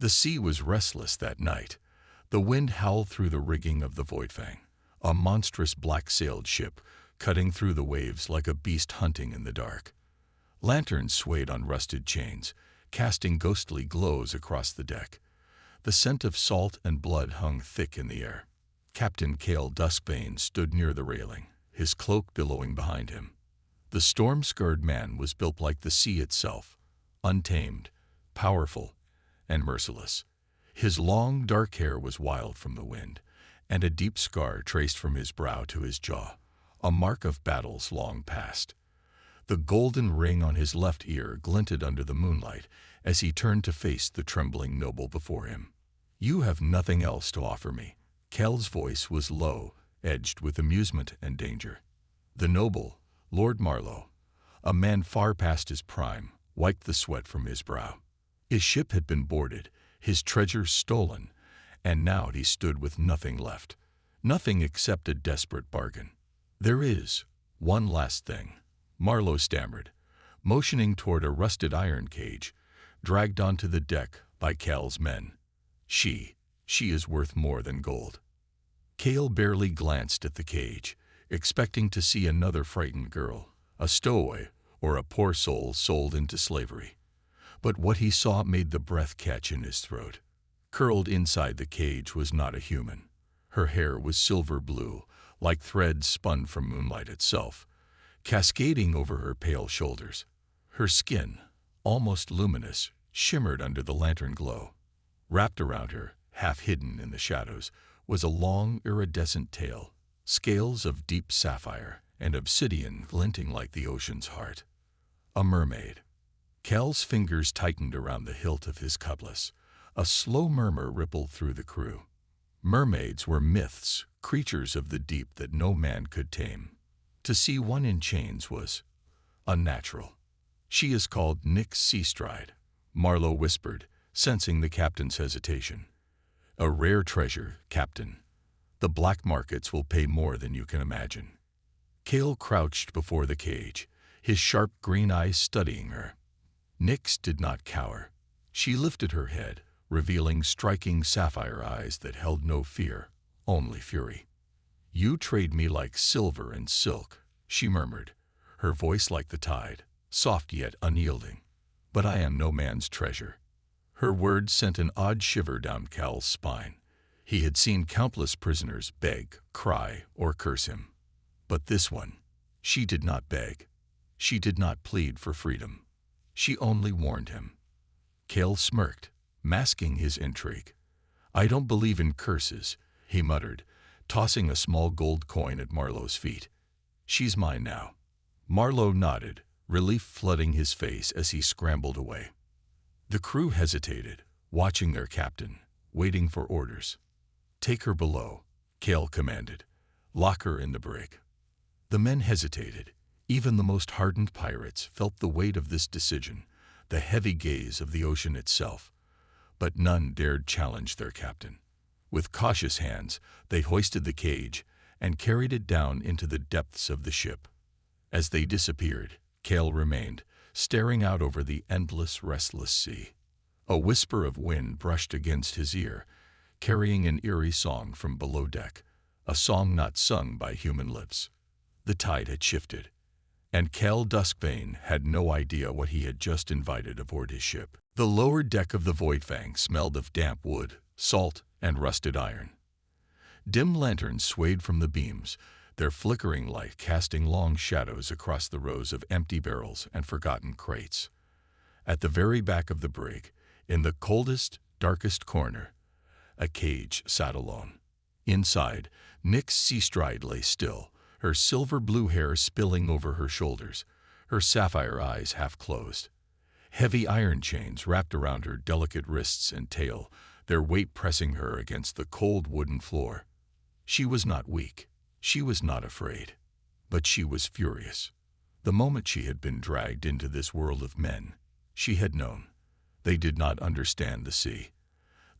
The sea was restless that night. The wind howled through the rigging of the Voidfang, a monstrous black-sailed ship cutting through the waves like a beast hunting in the dark. Lanterns swayed on rusted chains, casting ghostly glows across the deck. The scent of salt and blood hung thick in the air. Captain Cale Duskbane stood near the railing, his cloak billowing behind him. The storm-scarred man was built like the sea itself, untamed, powerful, and merciless. His long, dark hair was wild from the wind, and a deep scar traced from his brow to his jaw, a mark of battles long past. The golden ring on his left ear glinted under the moonlight as he turned to face the trembling noble before him. "You have nothing else to offer me." Cale's voice was low, edged with amusement and danger. The noble, Lord Marlowe, a man far past his prime, wiped the sweat from his brow. His ship had been boarded, his treasures stolen, and now he stood with nothing left. Nothing except a desperate bargain. "There is one last thing," Marlowe stammered, motioning toward a rusted iron cage, dragged onto the deck by Cale's men. She is worth more than gold." Cale barely glanced at the cage, expecting to see another frightened girl, a stowaway, or a poor soul sold into slavery. But what he saw made the breath catch in his throat. Curled inside the cage was not a human. Her hair was silver blue, like threads spun from moonlight itself, cascading over her pale shoulders. Her skin, almost luminous, shimmered under the lantern glow. Wrapped around her, half hidden in the shadows, was a long, iridescent tail, scales of deep sapphire and obsidian glinting like the ocean's heart. A mermaid. Cale's fingers tightened around the hilt of his cutlass. A slow murmur rippled through the crew. Mermaids were myths, creatures of the deep that no man could tame. To see one in chains was unnatural. "She is called Nyx Seastride," Marlowe whispered, sensing the captain's hesitation. "A rare treasure, Captain. The black markets will pay more than you can imagine." Cale crouched before the cage, his sharp green eyes studying her. Nyx did not cower. She lifted her head, revealing striking sapphire eyes that held no fear, only fury. "You trade me like silver and silk," she murmured, her voice like the tide, soft yet unyielding. "But I am no man's treasure." Her words sent an odd shiver down Cale's spine. He had seen countless prisoners beg, cry, or curse him. But this one, she did not beg. She did not plead for freedom. She only warned him. Cale smirked, masking his intrigue. "I don't believe in curses," he muttered, tossing a small gold coin at Marlowe's feet. "She's mine now." Marlowe nodded, relief flooding his face as he scrambled away. The crew hesitated, watching their captain, waiting for orders. "Take her below," Cale commanded. "Lock her in the brig." The men hesitated. Even the most hardened pirates felt the weight of this decision, the heavy gaze of the ocean itself. But none dared challenge their captain. With cautious hands, they hoisted the cage and carried it down into the depths of the ship. As they disappeared, Cale remained, staring out over the endless, restless sea. A whisper of wind brushed against his ear, carrying an eerie song from below deck, a song not sung by human lips. The tide had shifted, and Cale Duskbane had no idea what he had just invited aboard his ship. The lower deck of the Voidfang smelled of damp wood, salt, and rusted iron. Dim lanterns swayed from the beams, their flickering light casting long shadows across the rows of empty barrels and forgotten crates. At the very back of the brig, in the coldest, darkest corner, a cage sat alone. Inside, Nyx Seastride lay still, her silver-blue hair spilling over her shoulders, her sapphire eyes half closed. Heavy iron chains wrapped around her delicate wrists and tail, their weight pressing her against the cold wooden floor. She was not weak. She was not afraid. But she was furious. The moment she had been dragged into this world of men, she had known. They did not understand the sea.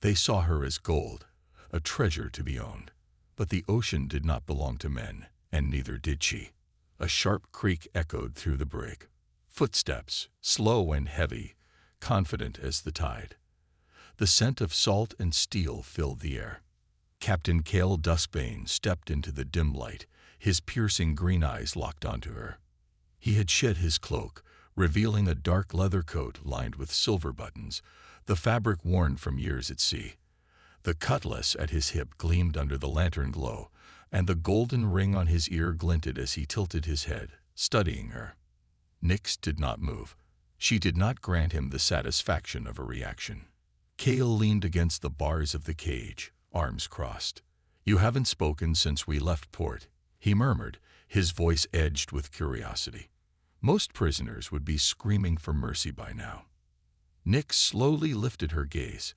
They saw her as gold, a treasure to be owned. But the ocean did not belong to men, and neither did she. A sharp creak echoed through the brig. Footsteps, slow and heavy, confident as the tide. The scent of salt and steel filled the air. Captain Cale Duskbane stepped into the dim light, his piercing green eyes locked onto her. He had shed his cloak, revealing a dark leather coat lined with silver buttons, the fabric worn from years at sea. The cutlass at his hip gleamed under the lantern glow, and the golden ring on his ear glinted as he tilted his head, studying her. Nyx did not move. She did not grant him the satisfaction of a reaction. Cale leaned against the bars of the cage, arms crossed. "You haven't spoken since we left port," he murmured, his voice edged with curiosity. Most prisoners would be screaming for mercy by now. Nyx slowly lifted her gaze.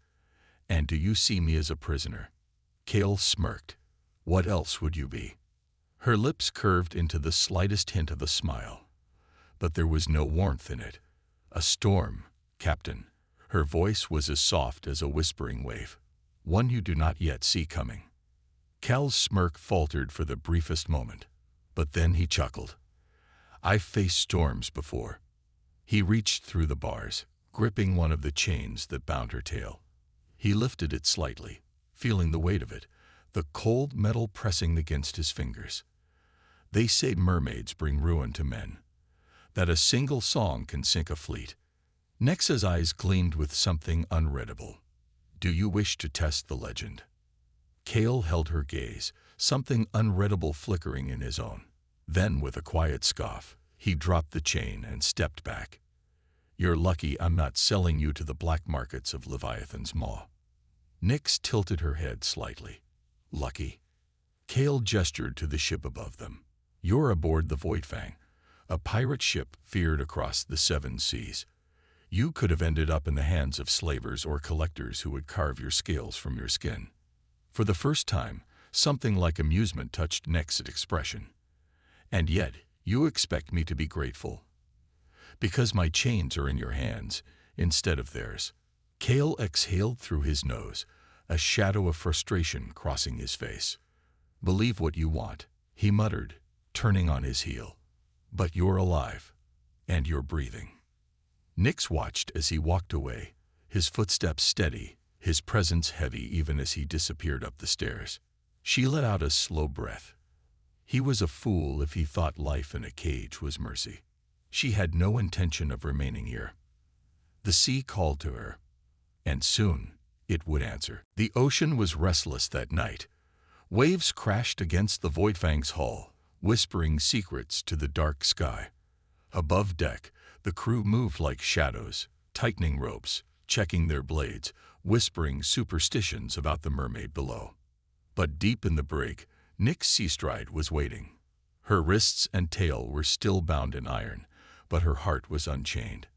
"And do you see me as a prisoner?" Cale smirked. "What else would you be?" Her lips curved into the slightest hint of a smile. But there was no warmth in it. "A storm, Captain." Her voice was as soft as a whispering wave. "One you do not yet see coming." Cal's smirk faltered for the briefest moment. But then he chuckled. "I've faced storms before." He reached through the bars, gripping one of the chains that bound her tail. He lifted it slightly, feeling the weight of it, the cold metal pressing against his fingers. "They say mermaids bring ruin to men, that a single song can sink a fleet." Nyx's eyes gleamed with something unreadable. "Do you wish to test the legend?" Cale held her gaze, something unreadable flickering in his own. Then, with a quiet scoff, he dropped the chain and stepped back. "You're lucky I'm not selling you to the black markets of Leviathan's maw." Nyx tilted her head slightly. "Lucky?" Cale gestured to the ship above them. "You're aboard the Voidfang, a pirate ship feared across the 7 seas. You could have ended up in the hands of slavers or collectors who would carve your scales from your skin." For the first time, something like amusement touched Nyx's expression. "And yet, you expect me to be grateful?" "Because my chains are in your hands, instead of theirs." Cale exhaled through his nose, a shadow of frustration crossing his face. "Believe what you want," he muttered, turning on his heel. "But you're alive, and you're breathing." Nyx watched as he walked away, his footsteps steady, his presence heavy even as he disappeared up the stairs. She let out a slow breath. He was a fool if he thought life in a cage was mercy. She had no intention of remaining here. The sea called to her, and soon it would answer. The ocean was restless that night. Waves crashed against the Voidfang's hull, whispering secrets to the dark sky. Above deck, the crew moved like shadows, tightening ropes, checking their blades, whispering superstitions about the mermaid below. But deep in the brig, Nyx Seastride was waiting. Her wrists and tail were still bound in iron, but her heart was unchained.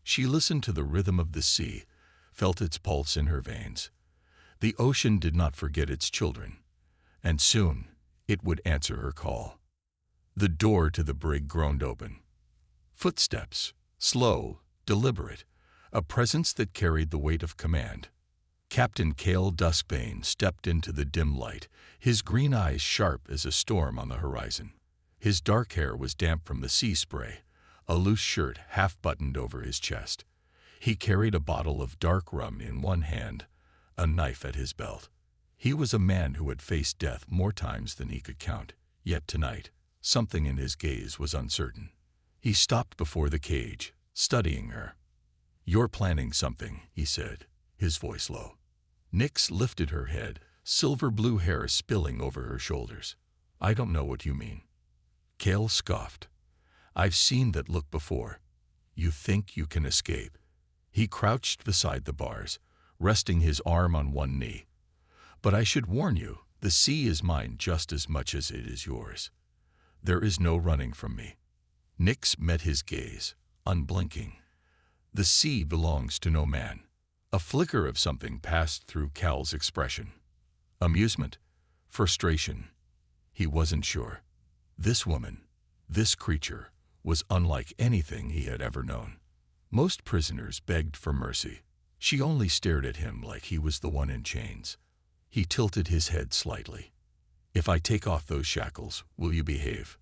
She listened to the rhythm of the sea, felt its pulse in her veins. The ocean did not forget its children, and soon it would answer her call. The door to the brig groaned open. Footsteps, slow, deliberate, a presence that carried the weight of command. Captain Cale Duskbane stepped into the dim light, his green eyes sharp as a storm on the horizon. His dark hair was damp from the sea spray, a loose shirt half-buttoned over his chest. He carried a bottle of dark rum in one hand, a knife at his belt. He was a man who had faced death more times than he could count, yet tonight, something in his gaze was uncertain. He stopped before the cage, studying her. "You're planning something," he said, his voice low. Nyx lifted her head, silver blue hair spilling over her shoulders. "I don't know what you mean." Cale scoffed. "I've seen that look before. You think you can escape." He crouched beside the bars, resting his arm on one knee. "But I should warn you, the sea is mine just as much as it is yours. There is no running from me." Nyx met his gaze, unblinking. "The sea belongs to no man." A flicker of something passed through Cal's expression. Amusement? Frustration? He wasn't sure. This woman, this creature, was unlike anything he had ever known. Most prisoners begged for mercy. She only stared at him like he was the one in chains. He tilted his head slightly. "If I take off those shackles, will you behave?"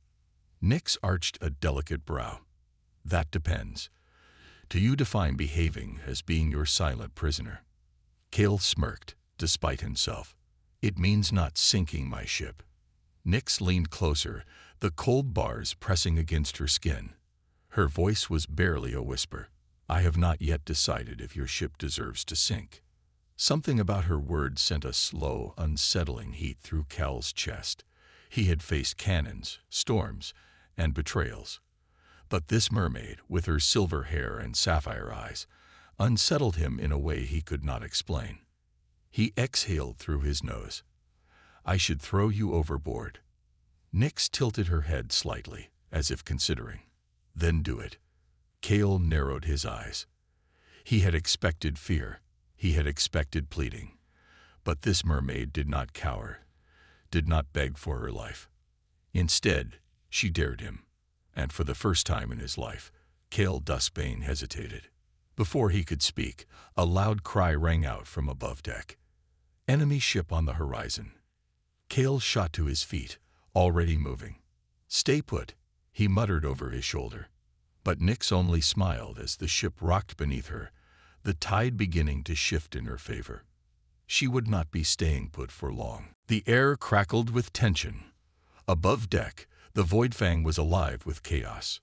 Nyx arched a delicate brow. "That depends. Do you define behaving as being your silent prisoner?" Cale smirked, despite himself. "It means not sinking my ship." Nyx leaned closer, the cold bars pressing against her skin. Her voice was barely a whisper. "I have not yet decided if your ship deserves to sink." Something about her words sent a slow, unsettling heat through Cal's chest. He had faced cannons, storms, and betrayals. But this mermaid, with her silver hair and sapphire eyes, unsettled him in a way he could not explain. He exhaled through his nose. "I should throw you overboard." Nyx tilted her head slightly, as if considering. "Then do it." Cale narrowed his eyes. He had expected fear. He had expected pleading. But this mermaid did not cower, did not beg for her life. Instead, she dared him. And for the first time in his life, Cale Duskbane hesitated. Before he could speak, a loud cry rang out from above deck. Enemy ship on the horizon. Cale shot to his feet, already moving. "Stay put," he muttered over his shoulder. But Nyx only smiled as the ship rocked beneath her, the tide beginning to shift in her favor. She would not be staying put for long. The air crackled with tension. Above deck, the Voidfang was alive with chaos.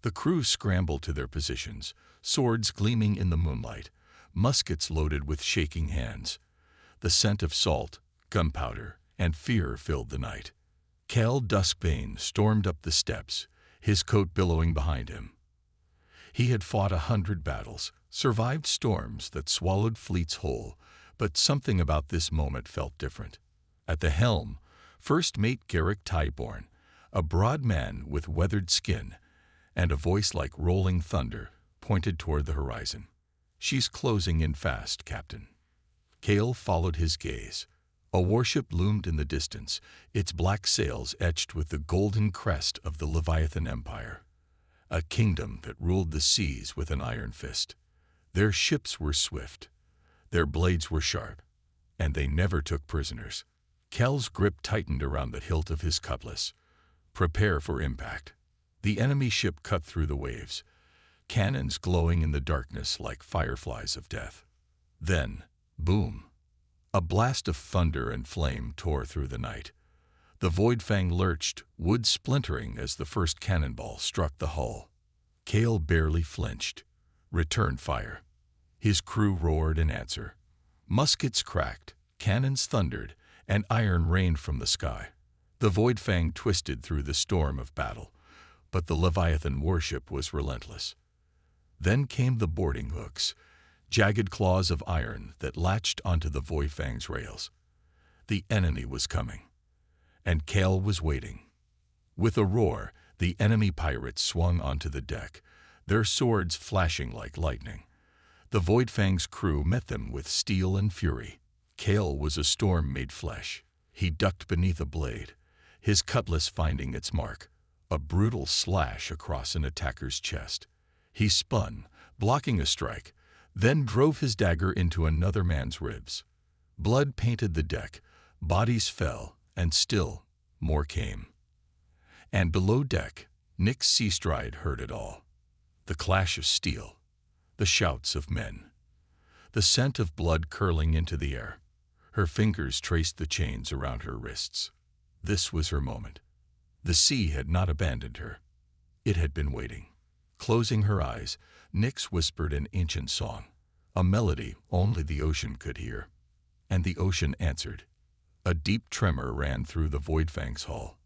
The crew scrambled to their positions, swords gleaming in the moonlight, muskets loaded with shaking hands. The scent of salt, gunpowder, and fear filled the night. Cale Duskbane stormed up the steps, his coat billowing behind him. He had fought 100 battles, survived storms that swallowed fleets whole, but something about this moment felt different. At the helm, First Mate Garrick Tyborn, a broad man with weathered skin and a voice like rolling thunder, pointed toward the horizon. "She's closing in fast, Captain." Cale followed his gaze. A warship loomed in the distance, its black sails etched with the golden crest of the Leviathan Empire. A kingdom that ruled the seas with an iron fist. Their ships were swift. Their blades were sharp. And they never took prisoners. Cale's grip tightened around the hilt of his cutlass. Prepare for impact. The enemy ship cut through the waves, cannons glowing in the darkness like fireflies of death. Then, boom! A blast of thunder and flame tore through the night. The Voidfang lurched, wood splintering as the first cannonball struck the hull. Cale barely flinched. Return fire. His crew roared in answer. Muskets cracked, cannons thundered, and iron rained from the sky. The Voidfang twisted through the storm of battle, but the Leviathan warship was relentless. Then came the boarding hooks, jagged claws of iron that latched onto the Voidfang's rails. The enemy was coming, and Cale was waiting. With a roar, the enemy pirates swung onto the deck, their swords flashing like lightning. The Voidfang's crew met them with steel and fury. Cale was a storm made flesh. He ducked beneath a blade, his cutlass finding its mark, a brutal slash across an attacker's chest. He spun, blocking a strike, then drove his dagger into another man's ribs. Blood painted the deck, bodies fell, and still more came. And below deck, Nyx Seastride heard it all. The clash of steel, the shouts of men, the scent of blood curling into the air. Her fingers traced the chains around her wrists. This was her moment. The sea had not abandoned her. It had been waiting. Closing her eyes, Nyx whispered an ancient song, a melody only the ocean could hear. And the ocean answered. A deep tremor ran through the Voidfang's hull.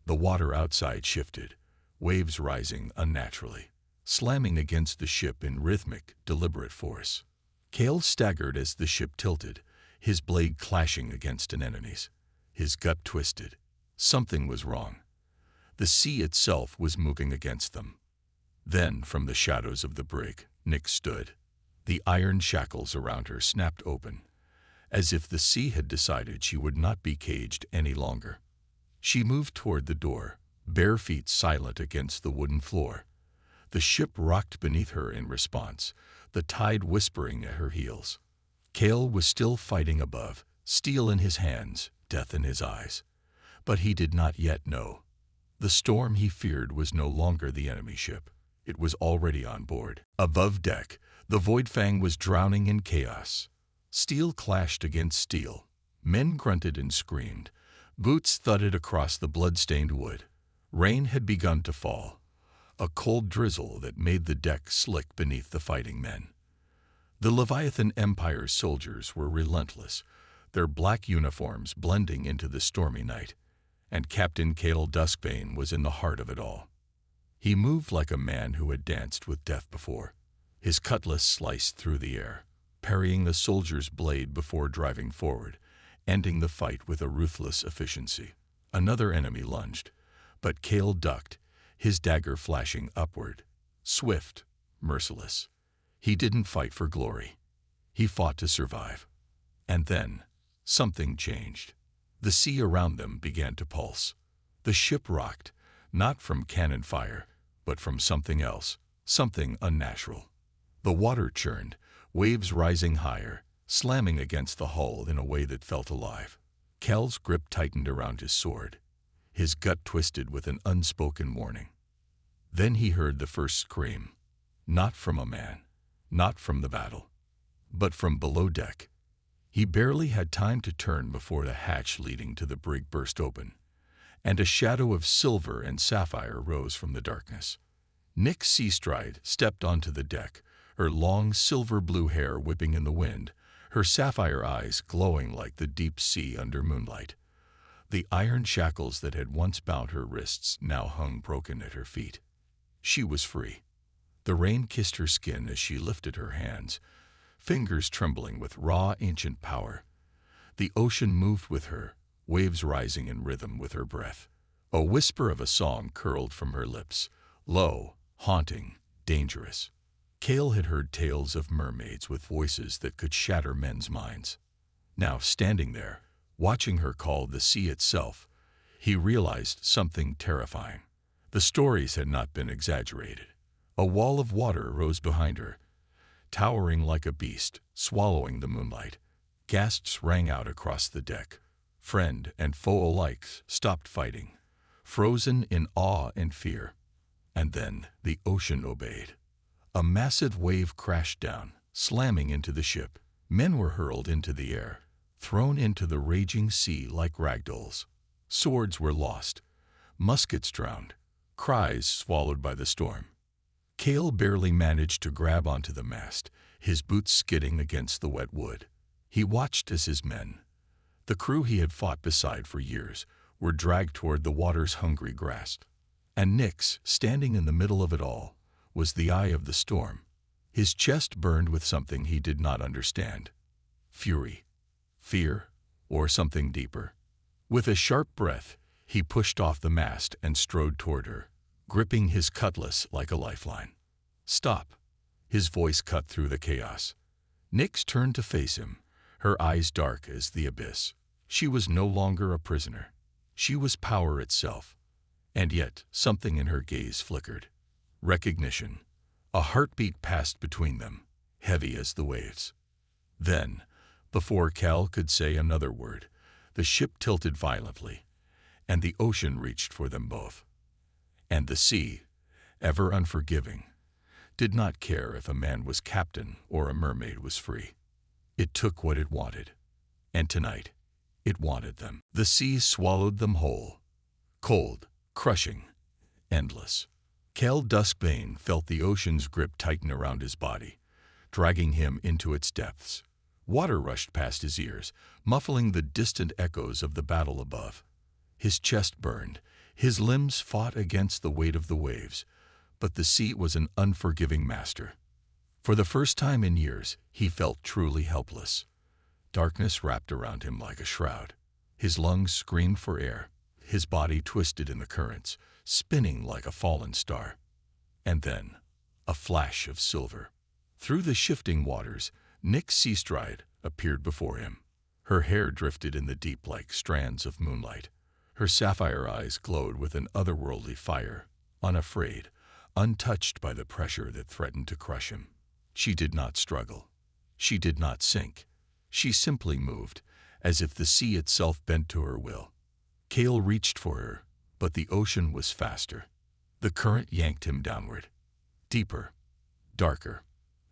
The water outside shifted, waves rising unnaturally, slamming against the ship in rhythmic, deliberate force. Cale staggered as the ship tilted, his blade clashing against an enemy's. His gut twisted. Something was wrong. The sea itself was moving against them. Then, from the shadows of the brig, Nyx stood. The iron shackles around her snapped open, as if the sea had decided she would not be caged any longer. She moved toward the door, bare feet silent against the wooden floor. The ship rocked beneath her in response, the tide whispering at her heels. Cale was still fighting above, steel in his hands, death in his eyes. But he did not yet know. The storm he feared was no longer the enemy ship. It was already on board. Above deck, the Voidfang was drowning in chaos. Steel clashed against steel. Men grunted and screamed. Boots thudded across the blood-stained wood. Rain had begun to fall, a cold drizzle that made the deck slick beneath the fighting men. The Leviathan Empire's soldiers were relentless, their black uniforms blending into the stormy night, and Captain Cale Duskbane was in the heart of it all. He moved like a man who had danced with death before. His cutlass sliced through the air, parrying the soldier's blade before driving forward, ending the fight with a ruthless efficiency. Another enemy lunged, but Cale ducked, his dagger flashing upward, swift, merciless. He didn't fight for glory. He fought to survive. And then, something changed. The sea around them began to pulse. The ship rocked, not from cannon fire, but from something else, something unnatural. The water churned, waves rising higher, slamming against the hull in a way that felt alive. Cal's grip tightened around his sword, his gut twisted with an unspoken warning. Then he heard the first scream, not from a man, not from the battle, but from below deck. He barely had time to turn before the hatch leading to the brig burst open, and a shadow of silver and sapphire rose from the darkness. Nyx Seastride stepped onto the deck, her long silver-blue hair whipping in the wind, her sapphire eyes glowing like the deep sea under moonlight. The iron shackles that had once bound her wrists now hung broken at her feet. She was free. The rain kissed her skin as she lifted her hands, fingers trembling with raw, ancient power. The ocean moved with her, waves rising in rhythm with her breath. A whisper of a song curled from her lips, low, haunting, dangerous. Cale had heard tales of mermaids with voices that could shatter men's minds. Now, standing there, watching her call the sea itself, he realized something terrifying. The stories had not been exaggerated. A wall of water rose behind her, towering like a beast, swallowing the moonlight. Gasps rang out across the deck. Friend and foe alike stopped fighting, frozen in awe and fear. And then the ocean obeyed. A massive wave crashed down, slamming into the ship. Men were hurled into the air, thrown into the raging sea like ragdolls. Swords were lost, muskets drowned, cries swallowed by the storm. Cale barely managed to grab onto the mast, his boots skidding against the wet wood. He watched as his men, the crew he had fought beside for years, were dragged toward the water's hungry grasp. And Nyx, standing in the middle of it all, was the eye of the storm. His chest burned with something he did not understand. Fury, fear, or something deeper. With a sharp breath, he pushed off the mast and strode toward her, gripping his cutlass like a lifeline. "Stop!" His voice cut through the chaos. Nyx turned to face him, her eyes dark as the abyss. She was no longer a prisoner. She was power itself. And yet, something in her gaze flickered. Recognition. A heartbeat passed between them, heavy as the waves. Then, before Cal could say another word, the ship tilted violently, and the ocean reached for them both. And the sea, ever unforgiving, did not care if a man was captain or a mermaid was free. It took what it wanted. And tonight, it wanted them. The sea swallowed them whole. Cold, crushing, endless. Cale Duskbane felt the ocean's grip tighten around his body, dragging him into its depths. Water rushed past his ears, muffling the distant echoes of the battle above. His chest burned, his limbs fought against the weight of the waves, but the sea was an unforgiving master. For the first time in years, he felt truly helpless. Darkness wrapped around him like a shroud. His lungs screamed for air, his body twisted in the currents, spinning like a fallen star. And then, a flash of silver. Through the shifting waters, Nyx Seastride appeared before him. Her hair drifted in the deep like strands of moonlight. Her sapphire eyes glowed with an otherworldly fire, unafraid, untouched by the pressure that threatened to crush him. She did not struggle. She did not sink. She simply moved, as if the sea itself bent to her will. Cale reached for her, but the ocean was faster. The current yanked him downward. Deeper, darker.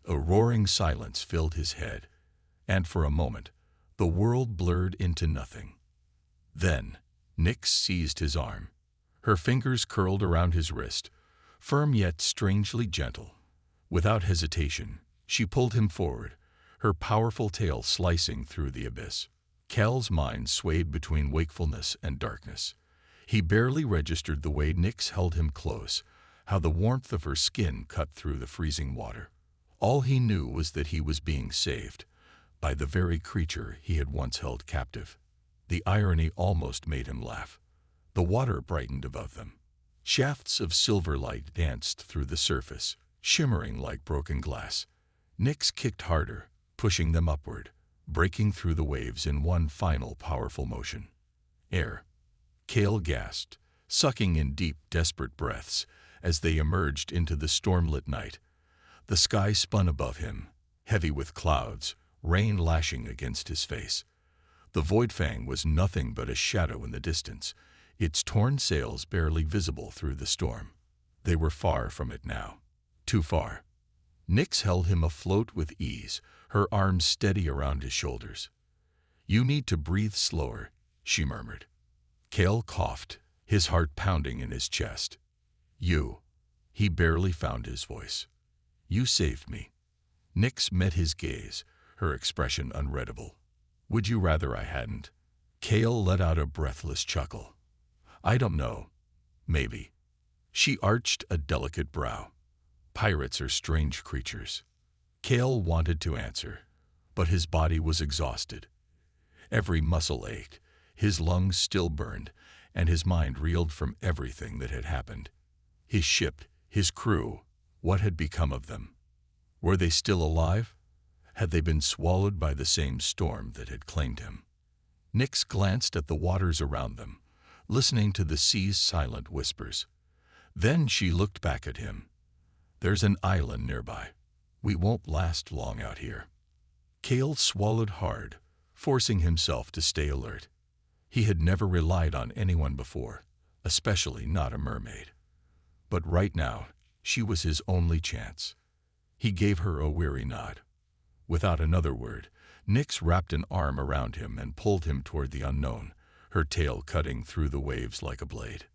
A roaring silence filled his head, and for a moment, the world blurred into nothing. Then, Nyx seized his arm. Her fingers curled around his wrist, firm yet strangely gentle. Without hesitation, she pulled him forward, her powerful tail slicing through the abyss. Kel's mind swayed between wakefulness and darkness. He barely registered the way Nyx held him close, how the warmth of her skin cut through the freezing water. All he knew was that he was being saved by the very creature he had once held captive. The irony almost made him laugh. The water brightened above them. Shafts of silver light danced through the surface, shimmering like broken glass. Nyx kicked harder, pushing them upward, breaking through the waves in one final powerful motion. Air. Kale gasped, sucking in deep, desperate breaths as they emerged into the stormlit night. The sky spun above him, heavy with clouds, rain lashing against his face. The Voidfang was nothing but a shadow in the distance, its torn sails barely visible through the storm. They were far from it now. Too far. Nyx held him afloat with ease, her arms steady around his shoulders. "You need to breathe slower," she murmured. Kale coughed, his heart pounding in his chest. "You." He barely found his voice. "You saved me." Nyx met his gaze, her expression unreadable. "Would you rather I hadn't?" Kale let out a breathless chuckle. "I don't know. Maybe." She arched a delicate brow. "Pirates are strange creatures." Kale wanted to answer, but his body was exhausted. Every muscle ached, his lungs still burned, and his mind reeled from everything that had happened. His ship, his crew, what had become of them? Were they still alive? Had they been swallowed by the same storm that had claimed him? Nyx glanced at the waters around them, listening to the sea's silent whispers. Then she looked back at him. "There's an island nearby. We won't last long out here." Kale swallowed hard, forcing himself to stay alert. He had never relied on anyone before, especially not a mermaid. But right now, she was his only chance. He gave her a weary nod. Without another word, Nyx wrapped an arm around him and pulled him toward the unknown, her tail cutting through the waves like a blade.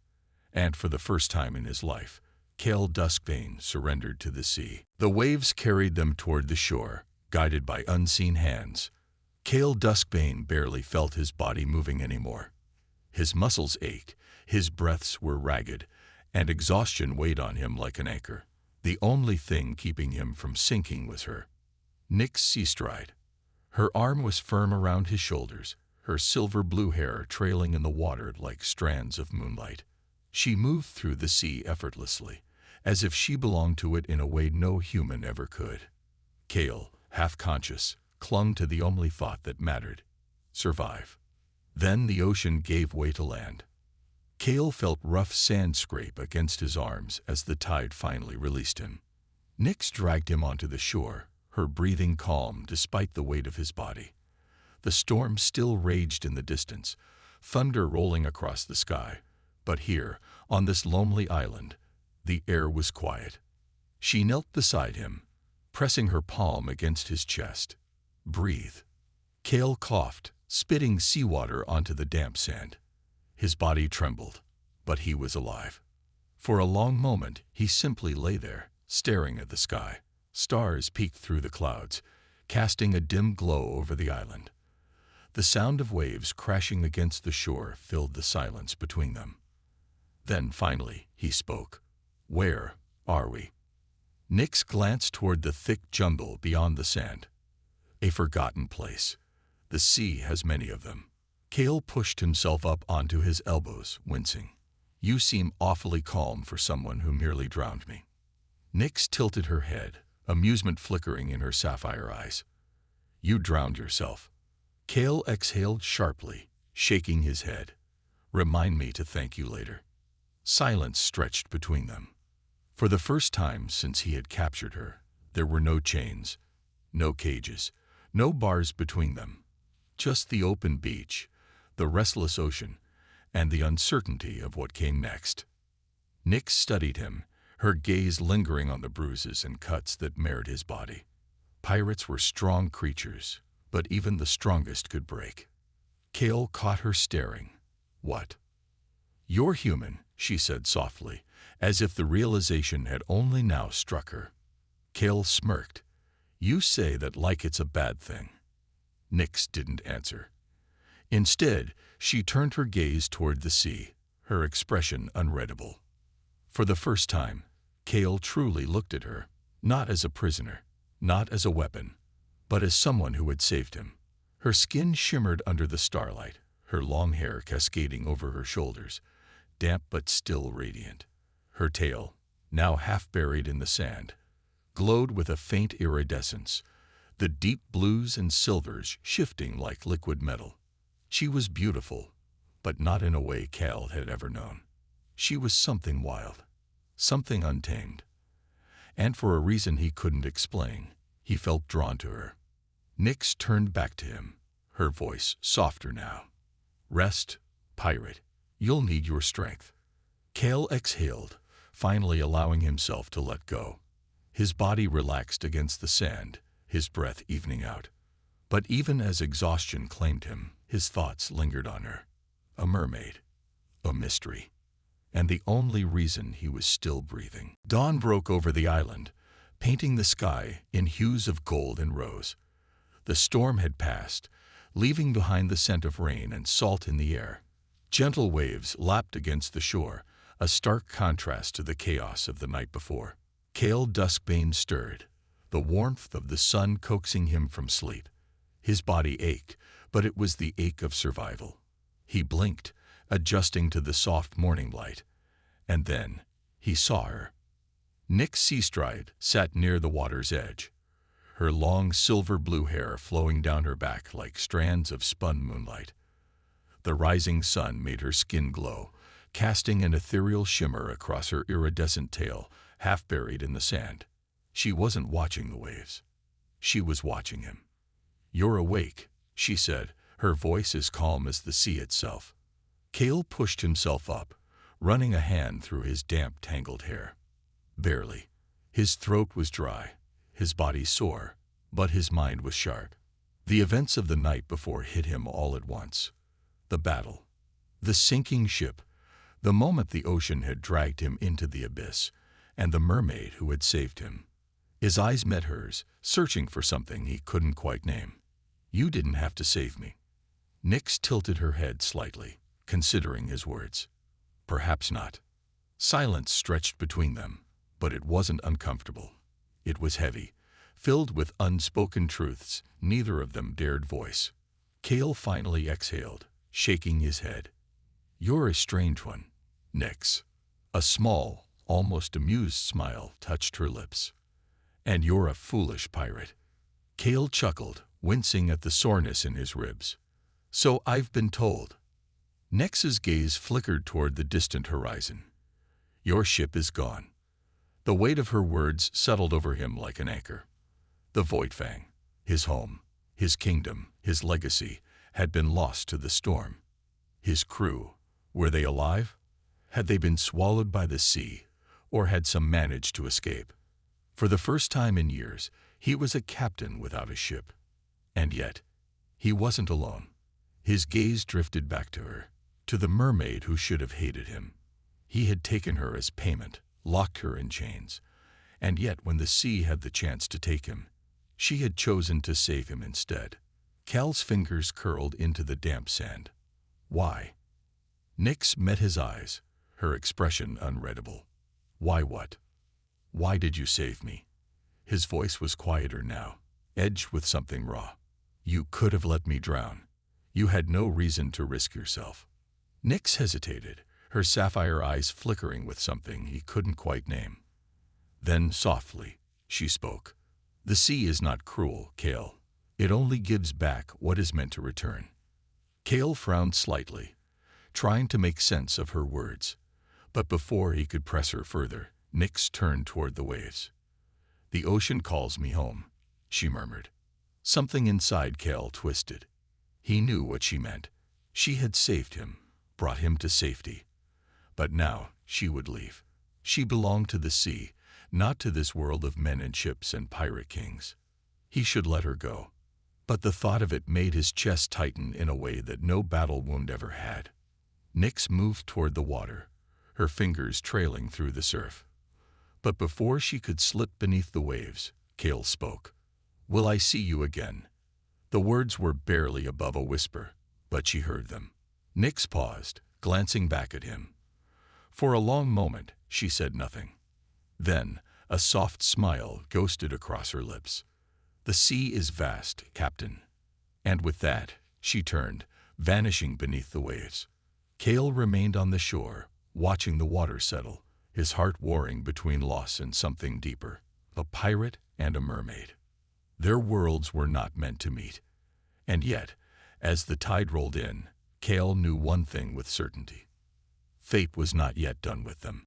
And for the first time in his life, Kale Duskbane surrendered to the sea. The waves carried them toward the shore, guided by unseen hands. Kale Duskbane barely felt his body moving anymore. His muscles ached, his breaths were ragged, and exhaustion weighed on him like an anchor. The only thing keeping him from sinking was her. Nyx sea-stride. Her arm was firm around his shoulders, her silver-blue hair trailing in the water like strands of moonlight. She moved through the sea effortlessly, as if she belonged to it in a way no human ever could. Kale, half-conscious, clung to the only thought that mattered: survive. Then the ocean gave way to land. Kale felt rough sand scrape against his arms as the tide finally released him. Nyx dragged him onto the shore, her breathing calm despite the weight of his body. The storm still raged in the distance, thunder rolling across the sky. But here, on this lonely island, the air was quiet. She knelt beside him, pressing her palm against his chest. "Breathe." Kale coughed, spitting seawater onto the damp sand. His body trembled, but he was alive. For a long moment, he simply lay there, staring at the sky. Stars peeked through the clouds, casting a dim glow over the island. The sound of waves crashing against the shore filled the silence between them. Then finally, he spoke. "Where are we?" Nyx glanced toward the thick jungle beyond the sand. "A forgotten place. The sea has many of them." Kale pushed himself up onto his elbows, wincing. "You seem awfully calm for someone who merely drowned me." Nyx tilted her head, amusement flickering in her sapphire eyes. "You drowned yourself." Kale exhaled sharply, shaking his head. "Remind me to thank you later." Silence stretched between them. For the first time since he had captured her, there were no chains, no cages, no bars between them. Just the open beach, the restless ocean, and the uncertainty of what came next. Nyx studied him, her gaze lingering on the bruises and cuts that marred his body. Pirates were strong creatures, but even the strongest could break. Kale caught her staring. What? You're human, she said softly, as if the realization had only now struck her. Kale smirked. You say that like it's a bad thing. Nyx didn't answer. Instead, she turned her gaze toward the sea, her expression unreadable. For the first time, Kale truly looked at her, not as a prisoner, not as a weapon, but as someone who had saved him. Her skin shimmered under the starlight, her long hair cascading over her shoulders, damp but still radiant. Her tail, now half buried in the sand, glowed with a faint iridescence, the deep blues and silvers shifting like liquid metal. She was beautiful, but not in a way Kale had ever known. She was something wild, something untamed. And for a reason he couldn't explain, he felt drawn to her. Nyx turned back to him, her voice softer now. Rest, pirate. You'll need your strength. Kale exhaled, finally allowing himself to let go. His body relaxed against the sand, his breath evening out. But even as exhaustion claimed him, his thoughts lingered on her. A mermaid. A mystery. And the only reason he was still breathing. Dawn broke over the island, painting the sky in hues of gold and rose. The storm had passed, leaving behind the scent of rain and salt in the air. Gentle waves lapped against the shore, a stark contrast to the chaos of the night before. Kale Duskbane stirred, the warmth of the sun coaxing him from sleep. His body ached, but it was the ache of survival. He blinked, adjusting to the soft morning light, and then he saw her. Nyx Seastride sat near the water's edge, her long silver-blue hair flowing down her back like strands of spun moonlight. The rising sun made her skin glow, casting an ethereal shimmer across her iridescent tail, half buried in the sand. She wasn't watching the waves. She was watching him. You're awake, she said, her voice as calm as the sea itself. Kale pushed himself up, running a hand through his damp, tangled hair. Barely. His throat was dry, his body sore, but his mind was sharp. The events of the night before hit him all at once. The battle, the sinking ship, the moment the ocean had dragged him into the abyss, and the mermaid who had saved him. His eyes met hers, searching for something he couldn't quite name. You didn't have to save me. Nyx tilted her head slightly, considering his words. Perhaps not. Silence stretched between them, but it wasn't uncomfortable. It was heavy, filled with unspoken truths neither of them dared voice. Kale finally exhaled, shaking his head. You're a strange one, Nyx. A small, almost amused smile touched her lips. And you're a foolish pirate. Kale chuckled, wincing at the soreness in his ribs. So I've been told. Nyx's gaze flickered toward the distant horizon. Your ship is gone. The weight of her words settled over him like an anchor. The Voidfang, his home, his kingdom, his legacy, had been lost to the storm. His crew, were they alive? Had they been swallowed by the sea, or had some managed to escape? For the first time in years, he was a captain without a ship. And yet, he wasn't alone. His gaze drifted back to her, to the mermaid who should have hated him. He had taken her as payment, locked her in chains, and yet when the sea had the chance to take him, she had chosen to save him instead. Cal's fingers curled into the damp sand. Why? Nyx met his eyes, her expression unreadable. Why what? Why did you save me? His voice was quieter now, edged with something raw. You could have let me drown. You had no reason to risk yourself. Nyx hesitated, her sapphire eyes flickering with something he couldn't quite name. Then, softly, she spoke. The sea is not cruel, Kale. It only gives back what is meant to return. Kale frowned slightly, trying to make sense of her words. But before he could press her further, Nyx turned toward the waves. The ocean calls me home, she murmured. Something inside Kale twisted. He knew what she meant. She had saved him, brought him to safety. But now she would leave. She belonged to the sea, not to this world of men and ships and pirate kings. He should let her go. but the thought of it made his chest tighten in a way that no battle wound ever had. Nyx moved toward the water, her fingers trailing through the surf. But before she could slip beneath the waves, Cale spoke. "Will I see you again?" The words were barely above a whisper, but she heard them. Nyx paused, glancing back at him. For a long moment, she said nothing. Then, a soft smile ghosted across her lips. "The sea is vast, Captain." And with that, she turned, vanishing beneath the waves. Cale remained on the shore, watching the water settle, his heart warring between loss and something deeper, a pirate and a mermaid. Their worlds were not meant to meet. And yet, as the tide rolled in, Cale knew one thing with certainty. Fate was not yet done with them.